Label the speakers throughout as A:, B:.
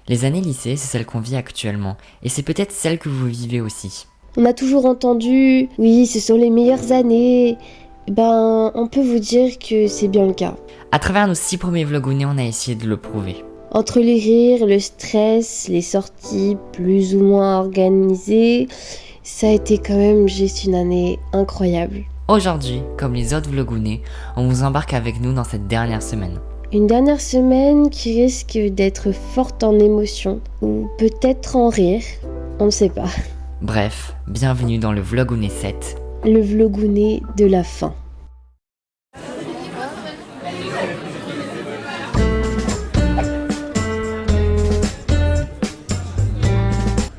A: Les années lycée, c'est celle qu'on vit actuellement, et c'est peut-être celle que vous vivez aussi.
B: On a toujours entendu, oui, ce sont les meilleures années. Ben, on peut vous dire que c'est bien le cas.
A: À travers nos 6 premiers vlogounets, on a essayé de le prouver.
B: Entre les rires, le stress, les sorties plus ou moins organisées, ça a été quand même juste une année incroyable.
A: Aujourd'hui, comme les autres vlogounets, on vous embarque avec nous dans cette dernière semaine.
B: Une dernière semaine qui risque d'être forte en émotions, ou peut-être en rire, on ne sait pas.
A: Bref, bienvenue dans le vlogounet 7.
B: Le vlogounet de la fin.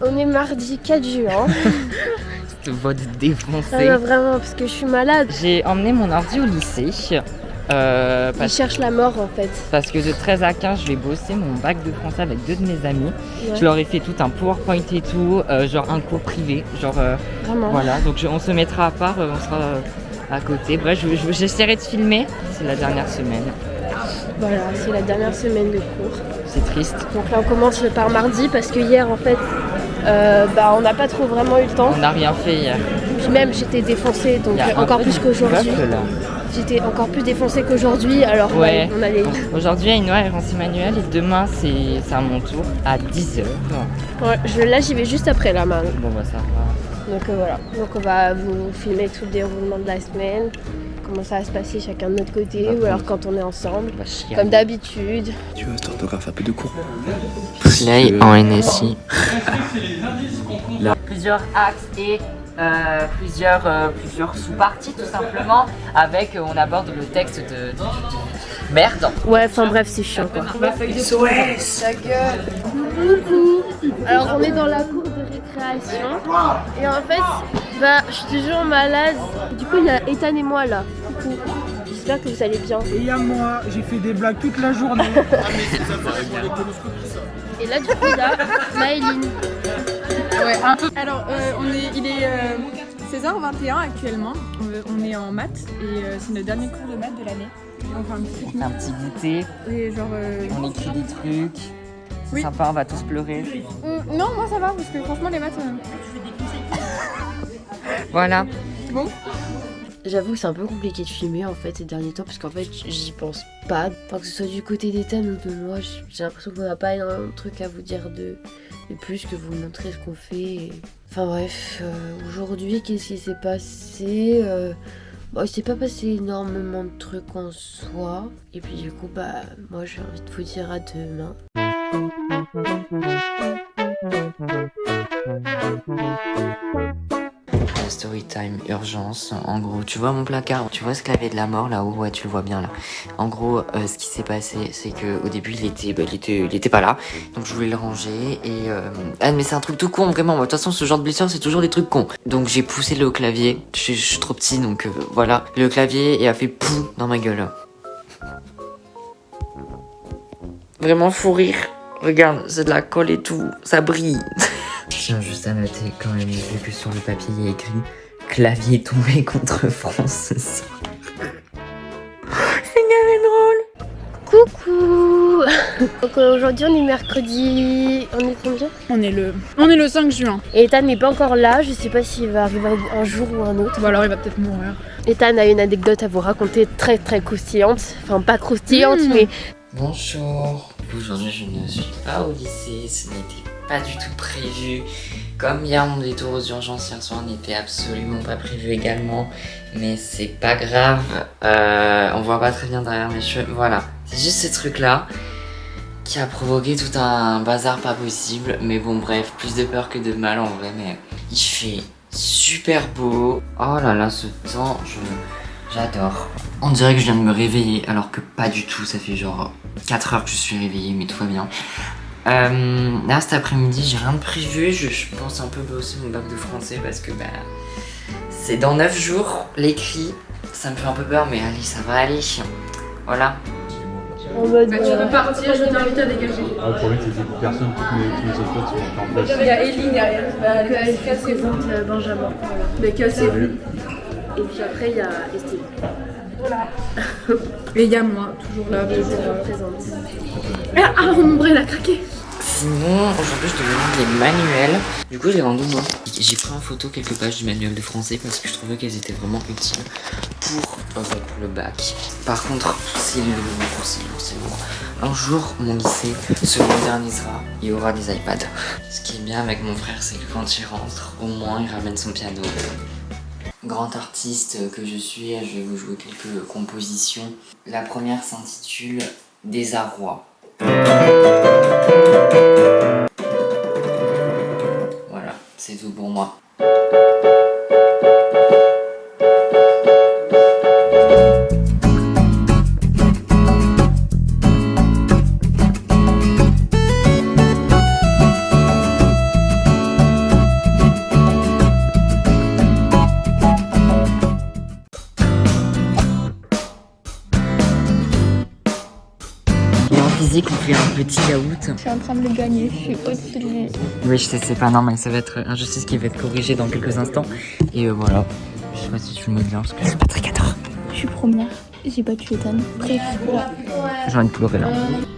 B: On est mardi 4 juin.
A: Cette voix de défoncé.
B: Ah bah vraiment, parce que je suis malade.
A: J'ai emmené mon ordi au lycée.
B: Il cherche la mort en fait.
A: Parce que de 13 à 15, je vais bosser mon bac de français avec 2 de mes amis.
B: Ouais.
A: Je leur ai fait tout un PowerPoint et tout, genre un cours privé.
B: Vraiment.
A: Voilà, donc on se mettra à part, on sera à côté. Bref, j'essaierai de filmer. C'est la dernière semaine.
B: Voilà, c'est la dernière semaine de cours.
A: C'est triste.
B: Donc là on commence par mardi parce que hier en fait, on n'a pas trop vraiment eu le temps.
A: On n'a rien fait hier.
B: Puis même j'étais défoncée, donc
A: Il y a
B: encore
A: un peu
B: plus
A: de
B: qu'aujourd'hui.
A: bœuf, là.
B: J'étais encore plus défoncée qu'aujourd'hui, alors
A: Ouais.
B: on allait...
A: Bon, aujourd'hui, il y a une errance Emmanuel et demain, c'est à mon tour à 10h.
B: Ouais, là j'y vais juste après là maintenant.
A: Bon, bah ça va.
B: Donc voilà, donc on va vous filmer tout le déroulement de la semaine, comment ça va se passer chacun de notre côté, ou alors quand on est ensemble,
A: On va chier.
B: comme d'habitude.
C: Tu veux cette orthographe un peu de cours.
A: Play en NSI. Plusieurs axes et plusieurs sous-parties tout simplement. Avec, on aborde le texte de merde.
B: Ouais, enfin bref, c'est chiant quoi. Ta gueule. Coucou. Alors on est dans la cour de récréation et en fait, je suis toujours malade. Du coup, il y a Ethan et moi là. Coucou. J'espère que vous allez bien.
D: Et il y a moi, j'ai fait des blagues toute la journée.
B: Et là, du coup, il y a Maëline.
E: Ouais, alors, il est 16h21 actuellement. On est en maths et c'est notre dernier cours de maths de l'année. On fait un petit
A: On fait un petit goûter,
E: et genre.
A: on écrit des trucs. C'est
E: Oui.
A: sympa, on va tous pleurer.
E: Non, moi ça va parce que franchement, les maths.
A: Voilà.
E: Bon.
B: J'avoue que c'est un peu compliqué de filmer en fait ces derniers temps parce qu'en fait j'y pense pas. Enfin, que ce soit du côté d'Ethan ou de moi, j'ai l'impression qu'on n'a pas un truc à vous dire de plus que vous montrer ce qu'on fait. Enfin bref, aujourd'hui qu'est-ce qui s'est passé il s'est pas passé énormément de trucs en soi. Et puis du coup moi j'ai envie de vous dire à demain.
A: Story time, urgence. En gros, tu vois mon placard, tu vois ce clavier de la mort là-haut, ouais, tu le vois bien là. En gros, ce qui s'est passé, c'est que au début, il était pas là, donc je voulais le ranger et mais c'est un truc tout con, vraiment. De toute façon, ce genre de blessure, c'est toujours des trucs cons. Donc j'ai poussé le clavier. Je suis trop petit, donc voilà, le clavier et a fait pou dans ma gueule. Vraiment fou rire. Regarde, c'est de la colle et tout, ça brille. Je tiens juste à noter quand même, vu que sur le papier il y a écrit clavier tombé contre France ce soir. C'est carré drôle.
B: Coucou. Donc aujourd'hui on est mercredi, on est combien?
E: On est le 5 juin.
B: Et Ethan n'est pas encore là, je sais pas s'il va arriver un jour ou un autre.
E: Ou alors il va peut-être mourir.
B: Ethan a une anecdote à vous raconter très très croustillante, enfin pas croustillante mais...
A: Bonjour. Aujourd'hui je ne suis pas au lycée, ce n'était pas du tout prévu. Comme hier mon détour aux urgences hier soir n'était absolument pas prévu également. Mais c'est pas grave, on voit pas très bien derrière mes cheveux. Voilà, c'est juste ce truc là qui a provoqué tout un bazar pas possible. Mais bon bref, plus de peur que de mal en vrai. Mais il fait super beau. Oh là là, ce temps, j'adore. On dirait que je viens de me réveiller alors que pas du tout, ça fait genre 4 heures que je suis réveillée mais tout va bien. Là cet après-midi j'ai rien de prévu, je pense un peu bosser mon bac de français parce que c'est dans 9 jours l'écrit, ça me fait un peu peur mais allez ça va aller, voilà.
B: En mode...
E: Tu peux partir, je t'invite à dégager.
F: Ah, le problème, c'est que personne, tous mes autres potes sont en place.
E: Il y a Eline derrière. Cassez-vous.
B: Benjamin. Voilà.
E: Mais cassez-vous.
B: Et puis après il y a Estelle.
E: Et il y a moi, toujours là, toujours
B: Présente.
E: Ah, mon bras il a craqué.
A: Sinon, aujourd'hui, je devais rendre les manuels. Du coup, je les rends demain. J'ai pris en photo quelques pages du manuel de français parce que je trouvais qu'elles étaient vraiment utiles pour le bac. Par contre, c'est lourd. Un jour, mon lycée se modernisera. Il y aura des iPads. Ce qui est bien avec mon frère, c'est que quand il rentre, au moins, il ramène son piano. Grand artiste que je suis, je vais vous jouer quelques compositions. La première s'intitule Désarroi. Voilà, c'est tout pour moi. On fait un petit yaourt.
E: Je suis en train de le gagner, je suis au-dessus de lui.
A: Oui, je sais, c'est pas normal, ça va être injustice qui va être corrigée dans quelques instants. Et voilà, je sais pas si tu le mets bien parce que c'est pas très cadre.
E: Je suis première, j'ai battu Ethan. Bref, voilà.
A: J'ai envie de pleurer là.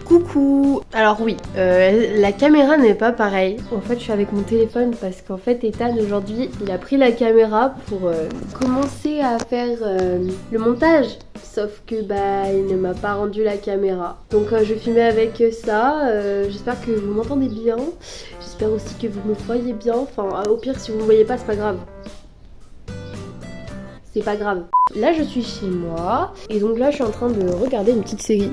B: Coucou. Alors oui, la caméra n'est pas pareille. En fait, je suis avec mon téléphone parce qu'en fait, Ethan aujourd'hui, il a pris la caméra pour commencer à faire le montage. Sauf que il ne m'a pas rendu la caméra. Donc je filmais avec ça. J'espère que vous m'entendez bien. J'espère aussi que vous me voyez bien. Enfin, au pire, si vous ne me voyez pas, c'est pas grave. C'est pas grave. Là, je suis chez moi. Et donc là, je suis en train de regarder une petite série.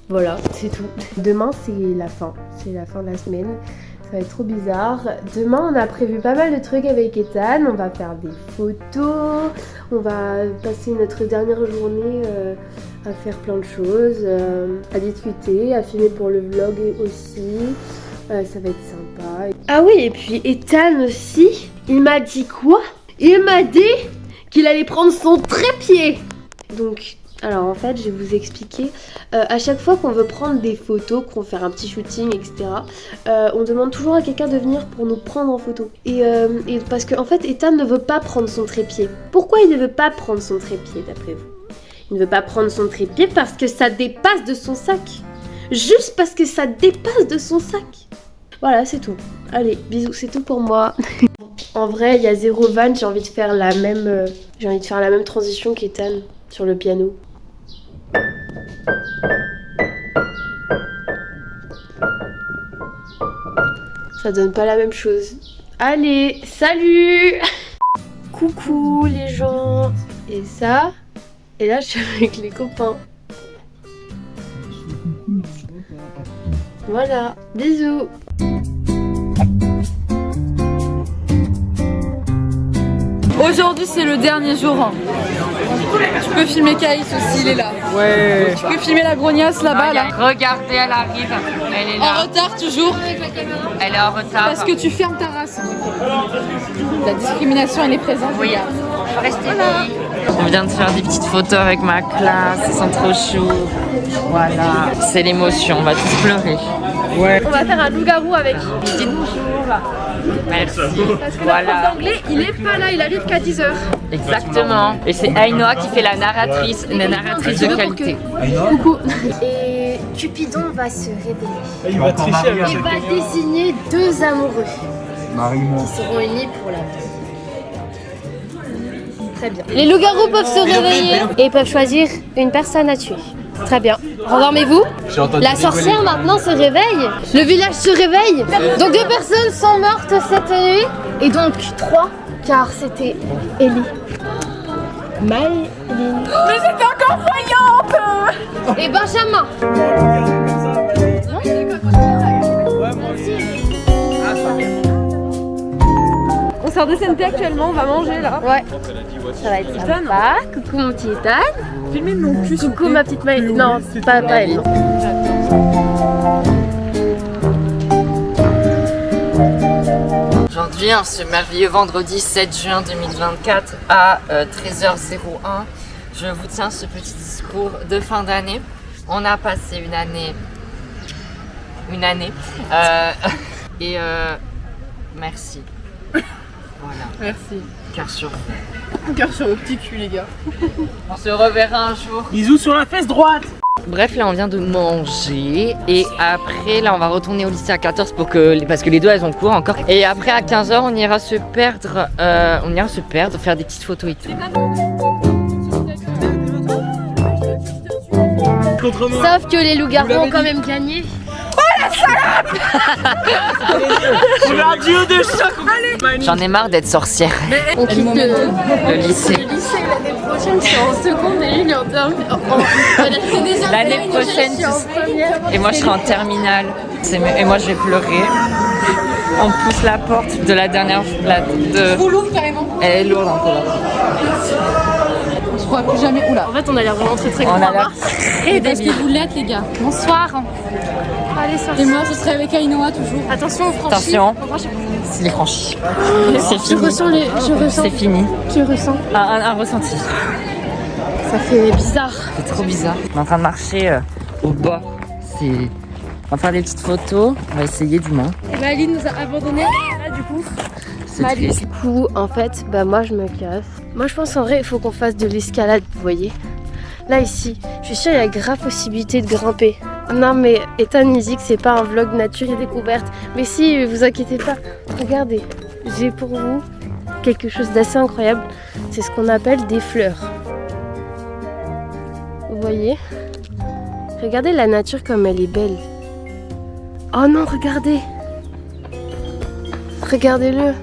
B: Voilà, c'est tout. Demain, c'est la fin. C'est la fin de la semaine. Ça va être trop bizarre. Demain, on a prévu pas mal de trucs avec Ethan. On va faire des photos. On va passer notre dernière journée à faire plein de choses, à discuter, à filmer pour le vlog aussi. Ça va être sympa. Ah oui, et puis Ethan aussi, il m'a dit quoi? Il m'a dit qu'il allait prendre son trépied. Donc, alors en fait, je vais vous expliquer. À chaque fois qu'on veut prendre des photos, qu'on veut faire un petit shooting, etc., on demande toujours à quelqu'un de venir pour nous prendre en photo. Et parce qu'en fait, Ethan ne veut pas prendre son trépied. Pourquoi il ne veut pas prendre son trépied, d'après vous? Il ne veut pas prendre son trépied parce que ça dépasse de son sac. Juste parce que ça dépasse de son sac. Voilà, c'est tout. Allez, bisous, c'est tout pour moi. En vrai, il y a zéro van, j'ai envie de faire la même transition qu'Ethan sur le piano. Ça donne pas la même chose. Allez, salut. Coucou les gens. Et ça. Et là, je suis avec les copains. Voilà, bisous.
E: Aujourd'hui, c'est le dernier jour. Tu peux filmer Caïs aussi, il est là.
A: Ouais.
E: Tu peux filmer la grognasse là-bas, là.
A: Regardez, elle arrive. Elle est là.
E: En retard toujours.
A: Elle est en retard.
E: Parce que tu fermes ta race. La discrimination, elle est présente.
A: Oui, faut rester là. On vient de faire des petites photos avec ma classe, ils sont trop choux. Voilà, c'est l'émotion, on va tous pleurer.
D: Ouais.
B: On va faire un loup-garou avec.
A: Dites bonjour. Merci.
B: Parce que la prof d'anglais, il est pas là, il arrive qu'à 10h.
A: Exactement. Et c'est Ainoa qui fait la narratrice de qualité.
B: Coucou. Et Cupidon va se révéler.
D: Il va tricher avec
B: Il va désigner deux amoureux
F: Marie-moi.
B: qui seront unis pour la vie. Très bien. Les loups-garous peuvent se réveiller et peuvent choisir une personne à tuer. Très bien. Rendormez-vous. La sorcière maintenant se réveille. Le village se réveille. Donc 2 personnes sont mortes cette nuit. Et donc 3, car c'était Ellie. Maline.
E: Mais c'était encore voyante.
B: Et Benjamin.
E: On sort de CNT actuellement, on va manger là.
B: Ouais. Ça va être sympa. Coucou mon petit Ethan.
E: Filmez mon cul.
B: Coucou ma petite Maëlle. Non, pas elle. Non.
A: Aujourd'hui, en ce merveilleux vendredi 7 juin 2024 à 13h01, je vous tiens ce petit discours de fin d'année. On a passé une année. Merci. Voilà.
E: Merci.
A: Cœur sur vous.
E: Cœur sur le petit cul, les gars.
A: On se reverra un jour.
D: Bisous sur la fesse droite.
A: Bref, là on vient de manger et après là on va retourner au lycée à 14 parce que les deux elles ont cours encore. Et après à 15h on ira se perdre, faire des petites photos et tout.
B: Sauf que les loups-garous ont quand même gagné.
A: J'en ai marre d'être sorcière.
B: On quitte
A: Le lycée.
B: le lycée l'année prochaine, c'est en seconde et une en terminale.
A: L'année prochaine,
B: je suis en première.
A: Et moi je serai en terminale. Et moi je vais pleurer. On pousse la porte de la dernière.
E: Vous l'ouvre carrément.
A: Elle est lourde un peu là.
E: Je crois plus jamais. Oula.
B: En fait, on a l'air vraiment très
A: On a
B: grands.
A: l'air très
E: Parce que
A: débile.
E: vous l'êtes, les gars. Bonsoir.
B: Allez, sortez.
E: Et moi, je serai avec Ainoa toujours.
B: Attention, on franchit.
A: Attention.
B: On franchit.
A: Il est franchi. C'est
B: Je
A: fini.
B: ressens
A: C'est fini.
B: Tu ressens.
A: Un ressenti.
B: Ça fait bizarre.
A: C'est trop bizarre. On est en train de marcher au bas. On va faire des petites photos. On va essayer du moins.
B: Et Maline nous a abandonnés. Là, du coup.
A: C'est triste.
B: Du coup, en fait, moi je me casse. Moi je pense en vrai, il faut qu'on fasse de l'escalade, vous voyez. Là, ici, je suis sûre il y a grave possibilité de grimper. Non, mais Ethan Music, c'est pas un vlog nature et découverte. Mais si, vous inquiétez pas. Regardez, j'ai pour vous quelque chose d'assez incroyable. C'est ce qu'on appelle des fleurs. Vous voyez? Regardez la nature comme elle est belle. Oh non, regardez! Regardez-le!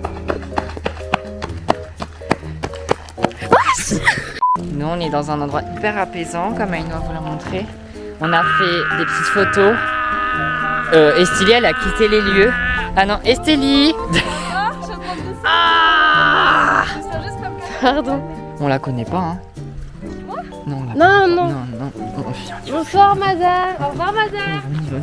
A: Nous, on est dans un endroit hyper apaisant, comme Aïnoa vous l'a montré. On a fait des petites photos. Estélie, elle a quitté les lieux. Ah non, Estélie!
B: Pardon.
A: On la connaît pas, hein? Non,
B: Non, non.
A: non, non. On vient.
B: Bonsoir madame. Au revoir madame.
A: On y va.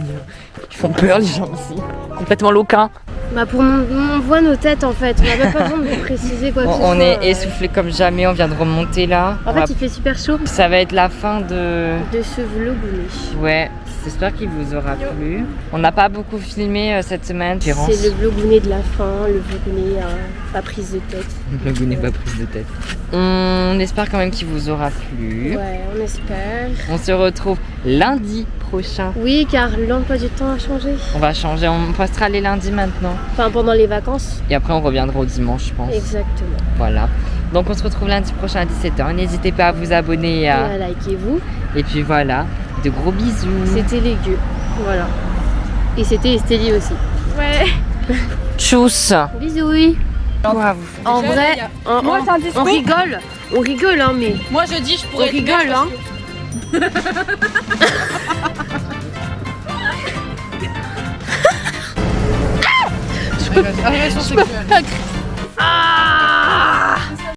A: Ils font peur, les gens ici. Complètement loquins.
B: Bah pour on voit nos têtes en fait. On n'a même pas besoin de vous préciser quoi que ce soit.
A: On est essoufflés comme jamais. On vient de remonter là.
B: En fait, il fait super chaud.
A: Ça va être la fin de...
B: De ce vlog.
A: Ouais, j'espère qu'il vous aura plu. On n'a pas beaucoup filmé cette semaine.
B: C'est le vlogounet de la fin, le vlogounet pas prise de tête.
A: Le goût n'est pas prise de tête. On espère quand même qu'il vous aura plu.
B: Ouais, on espère.
A: On se retrouve lundi prochain.
B: Oui, car l'emploi du temps a changé.
A: On va changer, on postera les lundis maintenant.
B: Enfin, pendant les vacances.
A: Et après on reviendra au dimanche, je pense.
B: Exactement.
A: Voilà. Donc on se retrouve lundi prochain à 17h. N'hésitez pas à vous abonner
B: Et à likez-vous.
A: Et puis voilà, de gros bisous.
B: C'était les gueux. Voilà. Et c'était Estélie aussi. Ouais.
A: Tchuss.
B: Bisous. Oui.
A: Quoi, vous
B: En vrai, on rigole. On rigole, hein, mais.
E: Moi, je dis, je
B: On
E: pourrais.
B: rigole, hein.
E: Agression sexuelle.